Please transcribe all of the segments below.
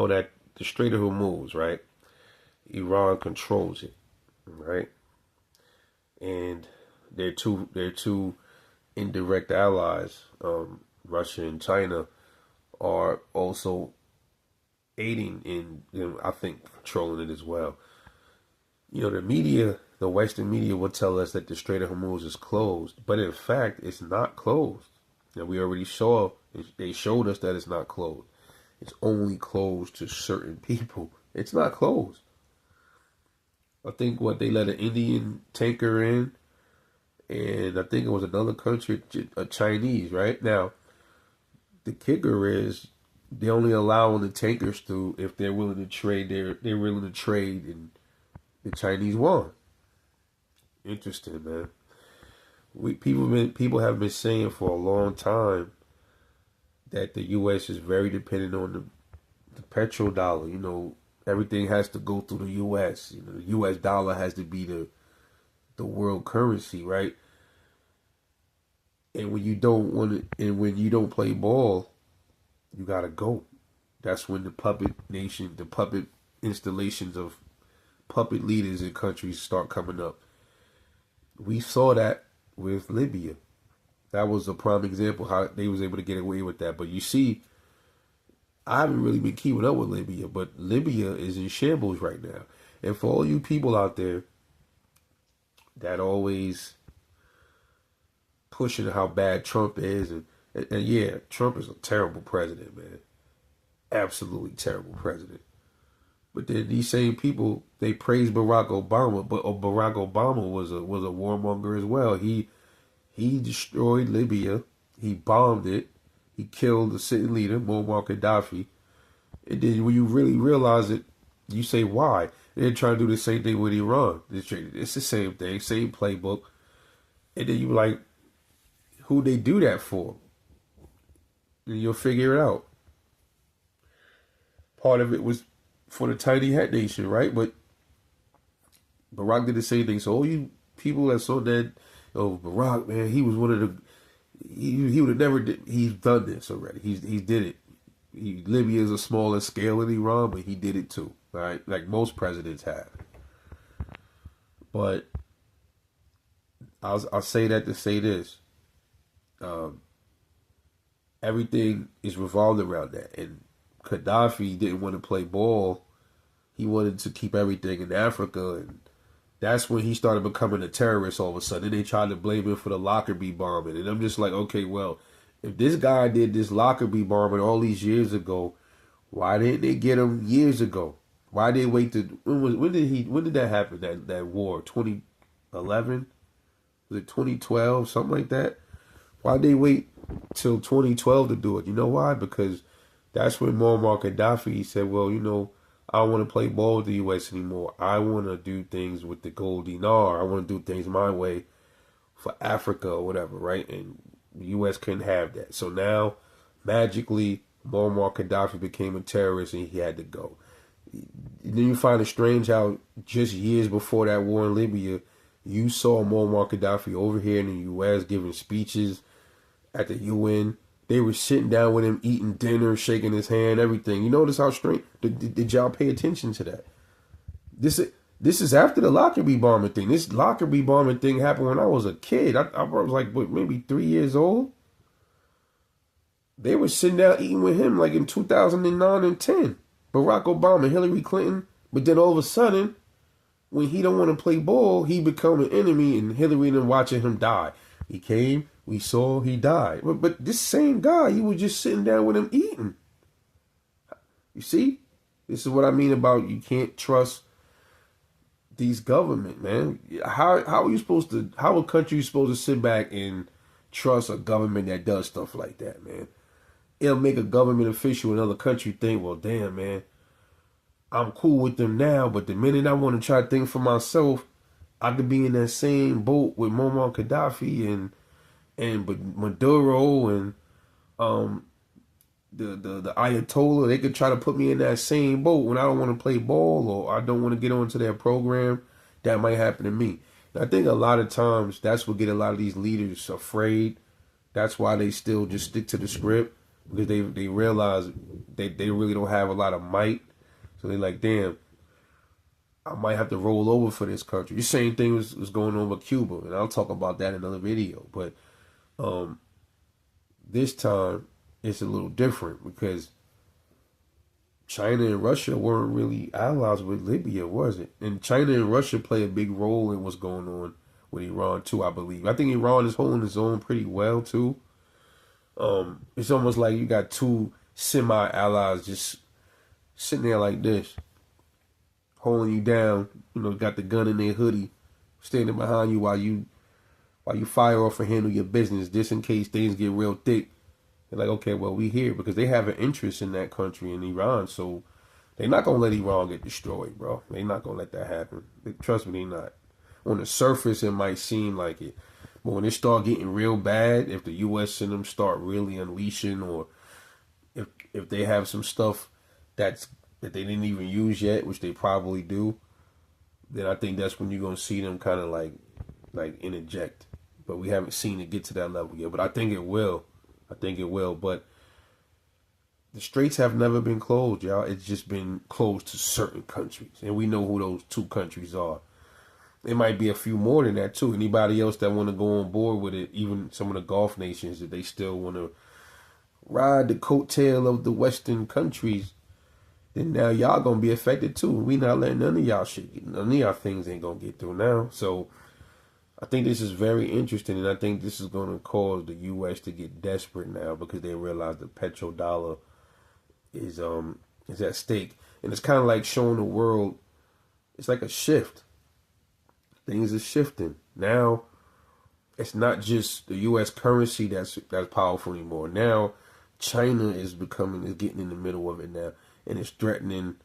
know that the Strait of Hormuz, right? Iran controls it, right? And they're two indirect allies. Russia and China are also aiding in, I think, controlling it as well. The media, the Western media, will tell us that the Strait of Hormuz is closed, but in fact, it's not closed. We already saw, they showed us that it's not closed. It's only closed to certain people. It's not closed. I think what they let an Indian tanker in, and I think it was another country, a Chinese, right? Now, the kicker is they only allowing the tankers through if they're willing to trade. They're willing to trade in the Chinese Yuan. Interesting, man. People have been saying for a long time that the U.S. is very dependent on the petrodollar. Everything has to go through the U.S. The U.S. dollar has to be the world currency, right? And when you don't want to, and when you don't play ball, you gotta go. That's when the puppet installations of puppet leaders in countries start coming up. We saw that with Libya. That was a prime example how they was able to get away with that. But you see, I haven't really been keeping up with Libya, but Libya is in shambles right now. And for all you people out there that always pushing how bad Trump is, and yeah, Trump is a terrible president, man. Absolutely terrible president. But then these same people, they praise Barack Obama, but Barack Obama was a warmonger as well. He destroyed Libya. He bombed it. He killed the sitting leader, Muammar Gaddafi. And then when you really realize it, you say, why? They're trying to do the same thing with Iran. It's the same thing, same playbook. And then you're like, who they do that for? And you'll figure it out. Part of it was for the tiny hat nation, right? But Barack did the same thing. So all you people that saw that, Barack, man, he was one of the, he would have never did, he's done this already. He did it. Libya is a smaller scale in Iran, but he did it too, right? Like most presidents have. But I'll say that to say this. Everything is revolved around that. And Gaddafi didn't want to play ball. He wanted to keep everything in Africa. And that's when he started becoming a terrorist all of a sudden. Then they tried to blame him for the Lockerbie bombing. And I'm just like, okay, well, if this guy did this Lockerbie bombing all these years ago, why didn't they get him years ago? Why did they wait to, when did that happen, that war? 2011? Was it 2012? Something like that? Why did they wait till 2012 to do it? You know why? Because that's when Muammar Gaddafi said, well, I don't want to play ball with the U.S. anymore. I want to do things with the gold dinar. I want to do things my way for Africa or whatever, right? And the U.S. couldn't have that. So now, magically, Muammar Gaddafi became a terrorist and he had to go. Then you find it strange how just years before that war in Libya, you saw Muammar Gaddafi over here in the U.S. giving speeches at the UN. They were sitting down with him, eating dinner, shaking his hand, everything. You notice how strange? Did y'all pay attention to that? This is after the Lockerbie bombing thing. This Lockerbie bombing thing happened when I was a kid. I was like, maybe 3 years old. They were sitting down eating with him like in 2009 and 10. Barack Obama, Hillary Clinton. But then all of a sudden, when he don't want to play ball, he become an enemy, and Hillary and them watching him die. He came, we saw, he died. But this same guy, you were just sitting down with him eating. You see? This is what I mean about you can't trust these government, man. How are you supposed to, how a country supposed to sit back and trust a government that does stuff like that, man? It'll make a government official in another country think, well, damn, man, I'm cool with them now, but the minute I want to try to think for myself, I could be in that same boat with Muammar Gaddafi and Maduro and the Ayatollah. They could try to put me in that same boat when I don't want to play ball or I don't want to get onto their program. That might happen to me. And I think a lot of times that's what get a lot of these leaders afraid. That's why they still just stick to the script. because they realize they really don't have a lot of might. So they're like, damn, I might have to roll over for this country. The same thing was going on with Cuba, and I'll talk about that in another video. But um, this time it's a little different because China and Russia weren't really allies with Libya, was it? And China and Russia play a big role in what's going on with Iran too, I believe. I think Iran is holding its own pretty well too. It's almost like you got two semi-allies just sitting there like this, holding you down. You know, got the gun in their hoodie, standing behind you while you fire off and handle your business, just in case things get real thick. They're like, okay, well, we here because they have an interest in that country, in Iran, so they're not gonna let Iran get destroyed, bro. They're not gonna let that happen. Trust me, they're not. On the surface, it might seem like it, but when it start getting real bad, if the U.S. and them start really unleashing, or if they have some stuff that they didn't even use yet, which they probably do, then I think that's when you're gonna see them kind of like interject. But we haven't seen it get to that level yet. But I think it will. I think it will. But the straits have never been closed, y'all. It's just been closed to certain countries, and we know who those two countries are. It might be a few more than that too. Anybody else that want to go on board with it, even some of the Gulf nations, if they still want to ride the coattail of the Western countries, then now y'all gonna be affected too. We not letting none of y'all shit, none of y'all things ain't gonna get through now. So I think this is very interesting, and I think this is gonna cause the U.S. to get desperate now because they realize the petrodollar is at stake, and it's kind of like showing the world. It's like a shift. Things are shifting now. It's not just the U.S. currency that's powerful anymore. Now China is getting in the middle of it now, and it's threatening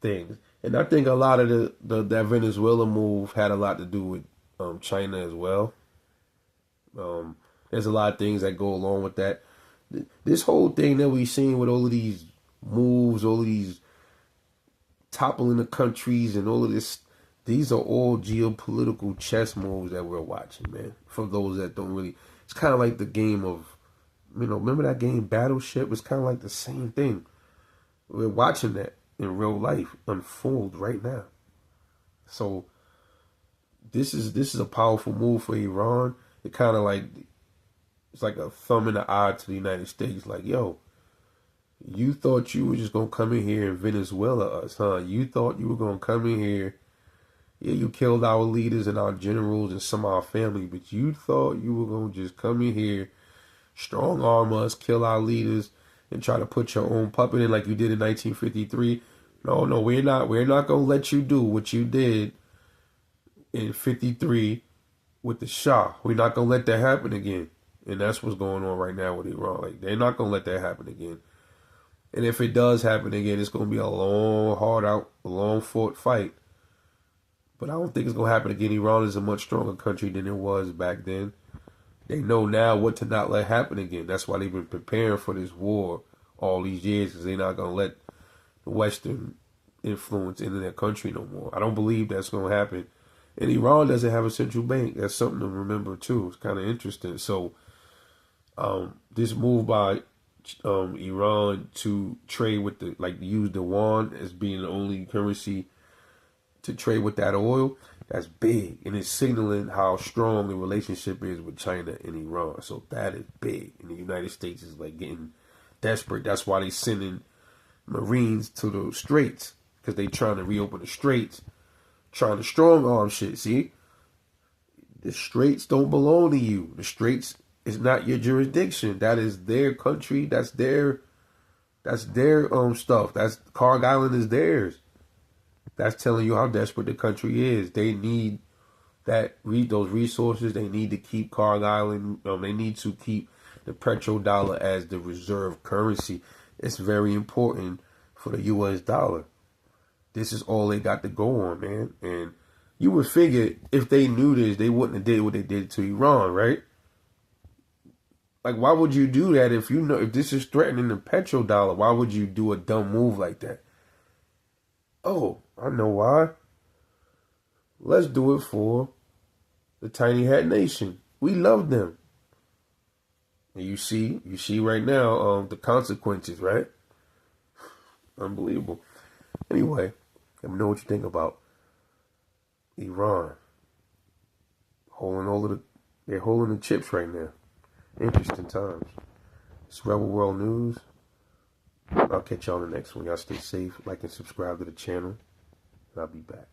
things. And I think a lot of that Venezuela move had a lot to do with China as well. There's a lot of things that go along with that. This whole thing that we've seen with all of these moves, all of these toppling of countries, and all of this. These are all geopolitical chess moves that we're watching, man. For those that don't really, it's kind of like the game of, remember that game Battleship? It's kind of like the same thing. We're watching that in real life unfold right now. So this is a powerful move for Iran. It kind of like, it's like a thumb in the eye to the United States. Like, yo, you thought you were just going to come in here and Venezuela us, huh? You thought you were going to come in here. Yeah, you killed our leaders and our generals and some of our family, but you thought you were going to just come in here, strong arm us, kill our leaders, and try to put your own puppet in like you did in 1953. No, we're not going to let you do what you did in 53 with the Shah. We're not going to let that happen again. And that's what's going on right now with Iran. Like, they're not going to let that happen again. And if it does happen again, it's going to be a long fought fight. But I don't think it's going to happen again. Iran is a much stronger country than it was back then. They know now what to not let happen again. That's why they've been preparing for this war all these years, because they're not going to let the Western influence into their country no more. I don't believe that's going to happen. And Iran doesn't have a central bank. That's something to remember too. It's kind of interesting. So this move by Iran to trade with use the yuan as being the only currency to trade with that oil, that's big, and it's signaling how strong the relationship is with China and Iran. So that is big, and the United States is like getting desperate. That's why they sending Marines to the straits, because they trying to reopen the straits, trying to strong arm shit. See, the straits don't belong to you. The straits is not your jurisdiction. That is their country. That's their stuff. That's Karg Island is theirs. That's telling you how desperate the country is. They need those resources. They need to keep Karg Island. They need to keep the petrodollar as the reserve currency. It's very important for the U.S. dollar. This is all they got to go on, man. And you would figure if they knew this, they wouldn't have did what they did to Iran, right? Like, why would you do that if you know if this is threatening the petrodollar? Why would you do a dumb move like that? Oh, I know why. Let's do it for the tiny hat nation. We love them. And you see right now the consequences, right? Unbelievable. Anyway, let me know what you think about Iran they're holding the chips right now. Interesting times. It's Rebel World News. I'll catch y'all on the next one. Y'all stay safe, like and subscribe to the channel, and I'll be back.